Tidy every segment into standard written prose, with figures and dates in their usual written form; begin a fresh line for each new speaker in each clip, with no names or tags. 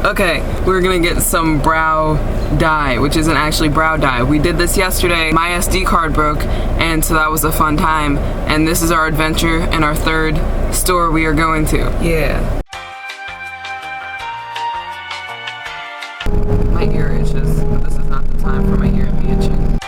Okay, we're gonna get some brow dye, which isn't actually brow dye. We did this yesterday. My SD card broke, and so that was a fun time. And this is our adventure and our third store we are going to. Yeah. My ear itches, but this is not the time for my ear to be itching.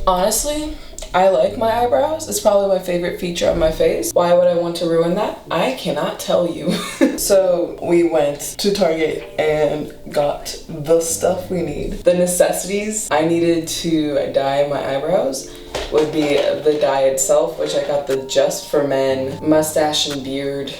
Honestly, I like my eyebrows. It's probably my favorite feature of my face. Why would I want to ruin that? I cannot tell you. So we went to Target and got the stuff we need. The necessities I needed to dye my eyebrows would be the dye itself, which I got the Just for Men mustache and beard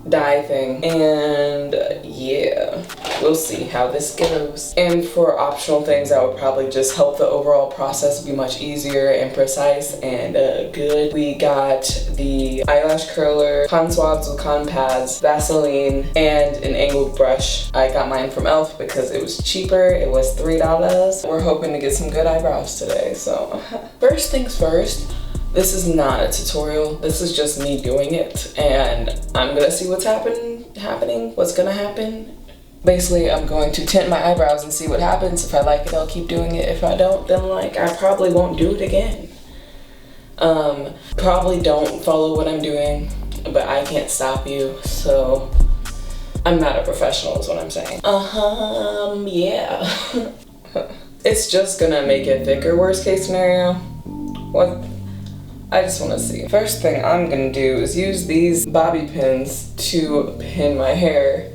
dye thing, and yeah, we'll see how this goes. And for optional things that would probably just help the overall process be much easier and precise and good, we got the eyelash curler, cotton swabs with cotton pads, Vaseline, and an angled brush. I got mine from Elf because it was cheaper. It was $3. We're hoping to get some good eyebrows today. So first things first, this is not a tutorial. This is just me doing it, and I'm gonna see what's happening, what's gonna happen. Basically, I'm going to tint my eyebrows and see what happens. If I like it, I'll keep doing it. If I don't, then like I probably won't do it again. Probably don't follow what I'm doing, but I can't stop you, so I'm not a professional is what I'm saying. Yeah. It's just gonna make it thicker, worst case scenario. What? I just want to see. First thing I'm gonna do is use these bobby pins to pin my hair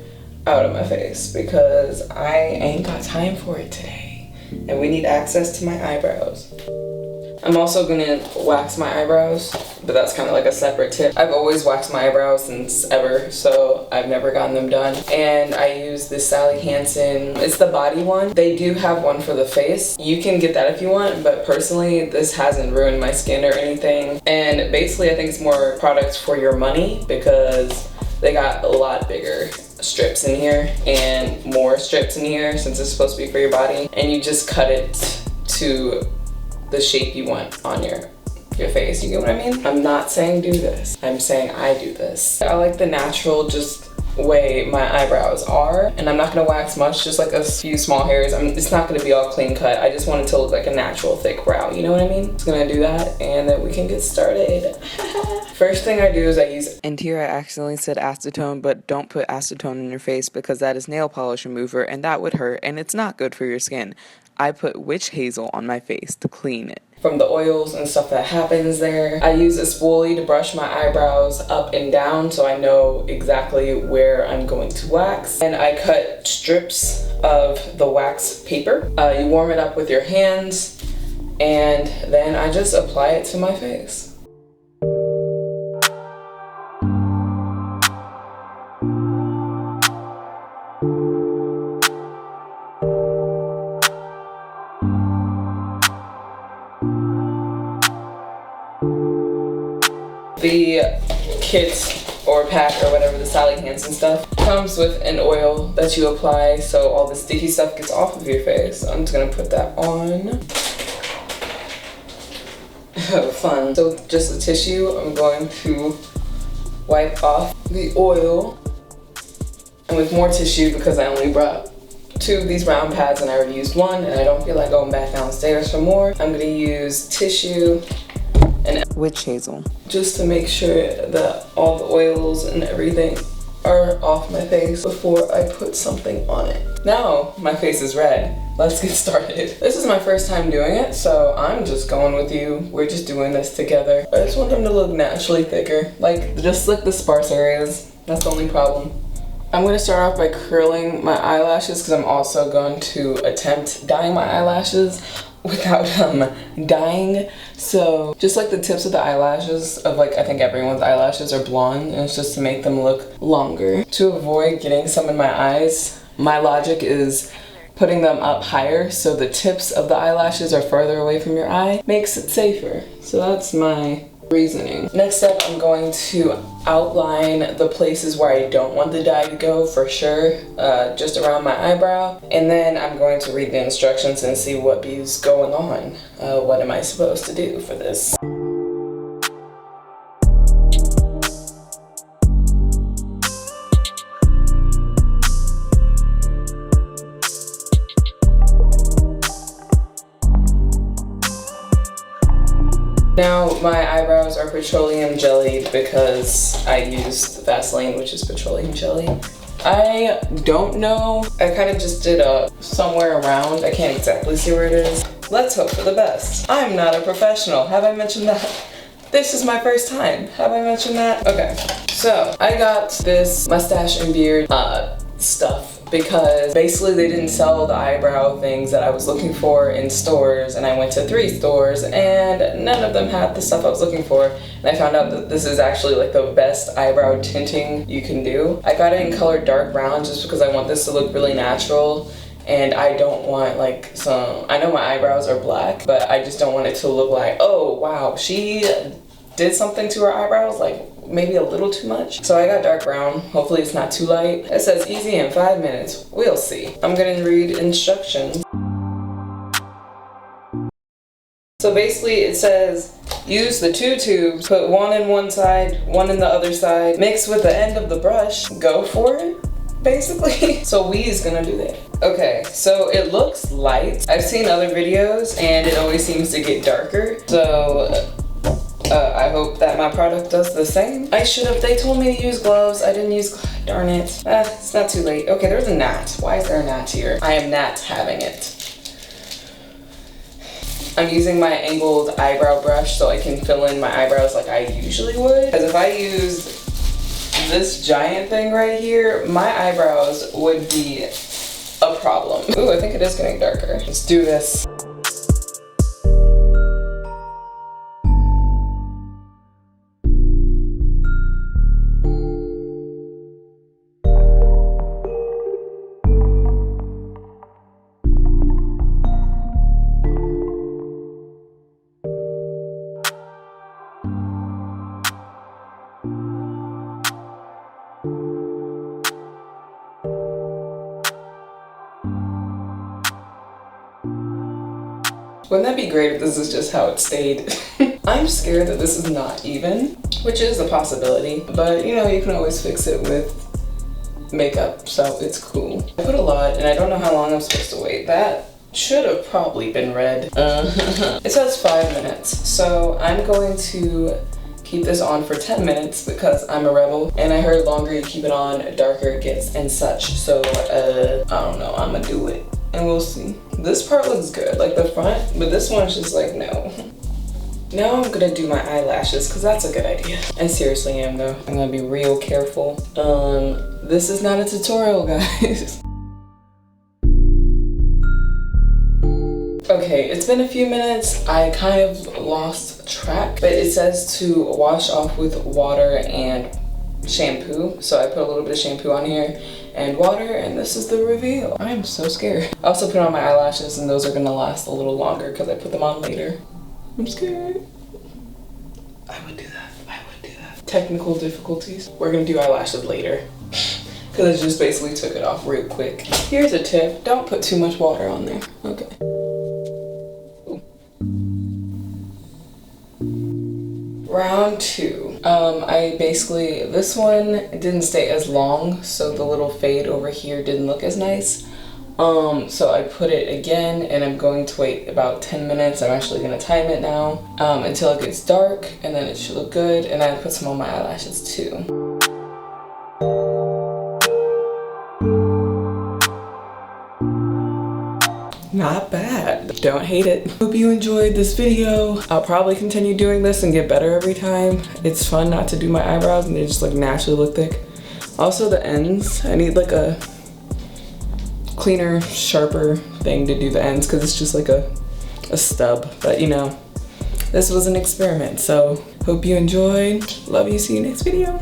out of my face because I ain't got time for it today. And we need access to my eyebrows. I'm also gonna wax my eyebrows, but that's kind of like a separate tip. I've always waxed my eyebrows since ever, so I've never gotten them done. And I use this Sally Hansen, it's the body one. They do have one for the face. You can get that if you want, but personally, this hasn't ruined my skin or anything. And basically, I think it's more product for your money because they got a lot bigger strips in here and more strips in here since it's supposed to be for your body. And you just cut it to the shape you want on your face. You get what I mean? I'm not saying do this. I'm saying I do this. I like the natural just way my eyebrows are, and I'm not gonna wax much, just like a few small hairs. It's not gonna be all clean cut. I just want it to look like a natural thick brow. You know what I mean? Just gonna do that, and then we can get started. First thing I do is I use, and here I accidentally said acetone, but don't put acetone in your face because that is nail polish remover and that would hurt and it's not good for your skin. I put witch hazel on my face to clean it from the oils and stuff that happens there. I use a spoolie to brush my eyebrows up and down so I know exactly where I'm going to wax. And I cut strips of the wax paper. You warm it up with your hands and then I just apply it to my face. The kit or pack or whatever, the Sally Hansen stuff, comes with an oil that you apply so all the sticky stuff gets off of your face. I'm just gonna put that on. Oh, fun. So just a tissue, I'm going to wipe off the oil. And with more tissue because I only brought 2 of these round pads and I already used one and I don't feel like going back downstairs for more. I'm gonna use tissue and witch hazel just to make sure that all the oils and everything are off my face before I put something on it. Now my face is red. Let's get started. This is my first time doing it, so I'm just going with you. We're just doing this together. I just want them to look naturally thicker. Like, just slick the sparse areas. That's the only problem. I'm going to start off by curling my eyelashes because I'm also going to attempt dyeing my eyelashes without dyeing. So just like the tips of the eyelashes of like, I think everyone's eyelashes are blonde, and it's just to make them look longer. To avoid getting some in my eyes, my logic is putting them up higher so the tips of the eyelashes are further away from your eye. Makes it safer. So that's my reasoning. Next up, I'm going to outline the places where I don't want the dye to go for sure, just around my eyebrow. And then I'm going to read the instructions and see what is going on. What am I supposed to do for this? Now my eyebrows are petroleum jellied because I used Vaseline, which is petroleum jelly. I don't know. I kind of just did a somewhere around. I can't exactly see where it is. Let's hope for the best. I'm not a professional. Have I mentioned that? This is my first time. Have I mentioned that? Okay. So I got this mustache and beard stuff because basically they didn't sell the eyebrow things that I was looking for in stores, and I went to 3 stores and none of them had the stuff I was looking for, and I found out that this is actually like the best eyebrow tinting you can do. I got it in color dark brown just because I want this to look really natural, and I don't want like I know my eyebrows are black, but I just don't want it to look like, oh wow, she did something to her eyebrows, like maybe a little too much. So I got dark brown. Hopefully it's not too light. It says easy in 5 minutes. We'll see. I'm gonna read instructions. So basically it says use the 2 tubes, put one in one side, one in the other side, mix with the end of the brush, go for it, basically. So we is gonna do that. Okay, so it looks light. I've seen other videos and it always seems to get darker. So I hope that my product does the same. They told me to use gloves. I didn't use, darn it. It's not too late. Okay, there's a gnat. Why is there a gnat here? I am not having it. I'm using my angled eyebrow brush so I can fill in my eyebrows like I usually would. Because if I used this giant thing right here, my eyebrows would be a problem. Ooh, I think it is getting darker. Let's do this. Wouldn't that be great if this is just how it stayed? I'm scared that this is not even, which is a possibility, but you know, you can always fix it with makeup, so it's cool. I put a lot and I don't know how long I'm supposed to wait. That should have probably been red. It says 5 minutes, so I'm going to keep this on for 10 minutes because I'm a rebel, and I heard longer you keep it on, darker it gets and such. So I don't know, I'm gonna do it and we'll see. This part looks good, like the front, but this one's just like, no. Now I'm gonna do my eyelashes because that's a good idea. I seriously am though. I'm gonna be real careful. This is not a tutorial, guys. Okay, it's been a few minutes. I kind of lost track, but it says to wash off with water and shampoo. So I put a little bit of shampoo on here and water, and this is the reveal. I am so scared. I also put on my eyelashes, and those are gonna last a little longer because I put them on later. I'm scared. I would do that. I would do that. Technical difficulties. We're gonna do eyelashes later because I just basically took it off real quick. Here's a tip. Don't put too much water on there. Okay. Round 2. This one didn't stay as long, so the little fade over here didn't look as nice. So I put it again, and I'm going to wait about 10 minutes. I'm actually gonna time it now until it gets dark, and then it should look good. And I put some on my eyelashes too. Not bad. Don't hate it. Hope you enjoyed this video. I'll probably continue doing this and get better every time. It's fun not to do my eyebrows and they just like naturally look thick. Also the ends, I need like a cleaner, sharper thing to do the ends because it's just like a stub. But you know, this was an experiment. So hope you enjoyed. Love you. See you next video.